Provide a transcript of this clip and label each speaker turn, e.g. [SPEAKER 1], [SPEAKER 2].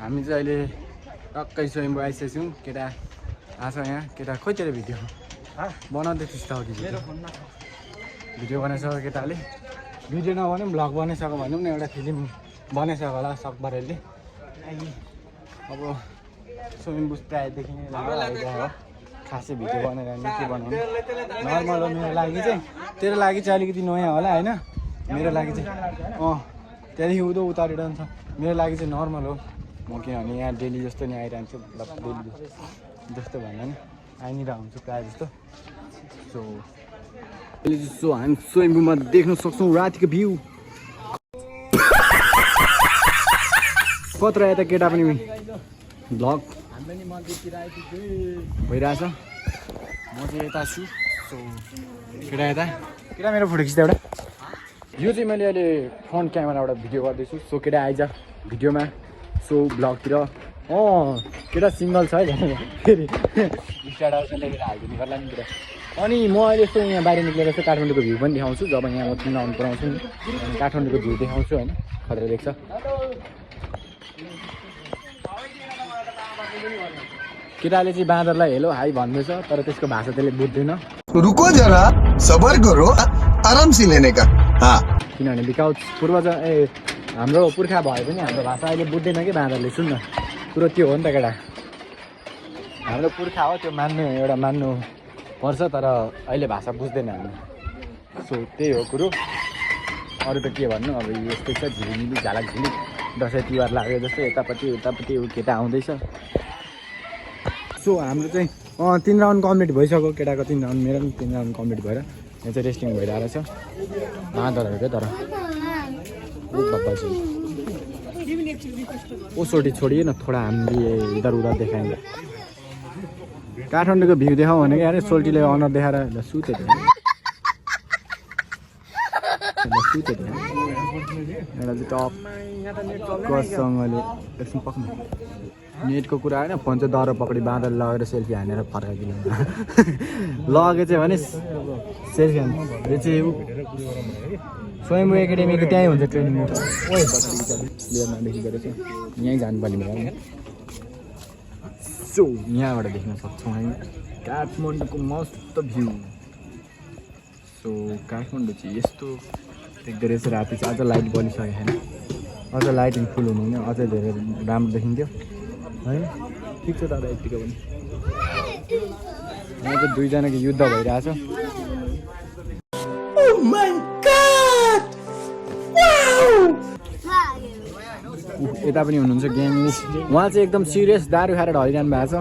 [SPEAKER 1] हामी चाहिँ अहिले टक्कै स्वयम्भू आइसकेको छौँ। केटा आछ यहाँ केटा खोइ तेरो भिडियो बनाउँदै थिएछ त अघि भिडियो बनाइसक्यो केटाले भिडियो नबनाउँ भ्लग बनाइसक्यो भनौँ न एउटा फिल्म बनाइसक्यो होला सकभरले अब स्वयम्भू प्रायःदेखि नै हो खासै भिडियो बनाएर के बनाउनु नर्मल हो मेरो लागि चाहिँ तेरो लागि चाहिँ अलिकति नयाँ होला होइन मेरो लागि चाहिँ त्यहाँदेखि उँधो उतारेर जान्छ मेरो लागि चाहिँ नर्मल हो म किनभने यहाँ डेली जस्तो नि आइरहन्छु मतलब डेली जस्तो भन्दा नि आइ नै रहन्छु प्रायः जस्तो सो अहिले जस्तो हामी स्वयम्भूमा देख्न सक्छौँ रातिको भ्यू कत्रो यता केटा पनि भ्लग भइरहेछ म चाहिँ यता छु सो केटा यता केटा मेरो फोटो खिच्दा एउटा यो चाहिँ मैले अहिले फ्रन्ट क्यामेराबाट भिडियो गर्दैछु सो केटा आइज भिडियोमा सो भ्लगतिर केटा सिङ्गल छ है फेरि इन्स्टाग्रामतिर हालिदिनु गर्ला नि केटा अनि म अहिले यस्तो यहाँ बाहिर निक्लेर चाहिँ काठमाडौँको भ्यू पनि देखाउँछु जब यहाँ म तिन राउन्ड पुऱ्याउँछु नि काठमाडौँको भ्यू देखाउँछु होइन खतरा देख्छ केटाले चाहिँ बाँदरलाई हेलो हाई भन्दैछ तर त्यसको भाषा त्यसले बुझ्दैन
[SPEAKER 2] रुको जरा सबर करो आराम से लेने का
[SPEAKER 1] किनभने बिकाउज पूर्वज हाम्रो पुर्खा भए पनि हाम्रो भाषा अहिले बुझ्दैन कि बाँदरले सुन्न कुरो त्यो हो नि त केटा हाम्रो पुर्खा हो त्यो मान्नु पर्छ तर अहिले भाषा बुझ्दैन हामी सो त्यही हो कुरो अरू त के भन्नु अब यस्तै छ झिलिमिली झालाक झिलिक दसैँ तिहार लाग्यो जस्तो यतापट्टि केटा आउँदैछ सो हाम्रो चाहिँ 3 राउन्ड कम्प्लिट भइसक्यो केटाको 3 राउन्ड मेरो पनि 3 राउन्ड कम्प्लिट भएर यहाँ चाहिँ रेस्टिङ भइरहेको छ बाँदरहरू क्या तर ओसोटी छोडिए न थोडा हामीले इधर उधर देखाएँ काठमाडौँको भ्यू देखाउँ भनेको अरे सोल्टीले अनुहार देखाएर सुते एउटा चाहिँ टप कससँगले एकछिन पक्नु नेटको कुरा होइन फोन चाहिँ दर पक्री बाँदर लगेर सेल्फी हानेर फर्काइदिनु लगे चाहिँ भने सेल्फी हान्नु यो चाहिँ स्वयम्भू एकाडेमीको त्यहीँ हुन्छ ट्रेनिङ लिएरदेखि गरेको यहीँ जानुपर्ने भयो सो यहाँबाट देख्न सक्छौँ हामी काठमाडौँको मस्त भ्यू सो काठमाडौँ चाहिँ यस्तो देख्दो रहेछ राति चाहिँ अझ लाइट बलिसक्यो होइन अझ लाइटिङ फुल हुनु भने अझै धेरै राम्रो देखिन्थ्यो होइन ठिक छ दादा यतिको पनि यहाँ चाहिँ दुईजनाको युद्ध भइरहेछ यता पनि हुनुहुन्छ ग्याङ उहाँ चाहिँ एकदम सिरियस दारू खाएर ढलिरहनु भएको छ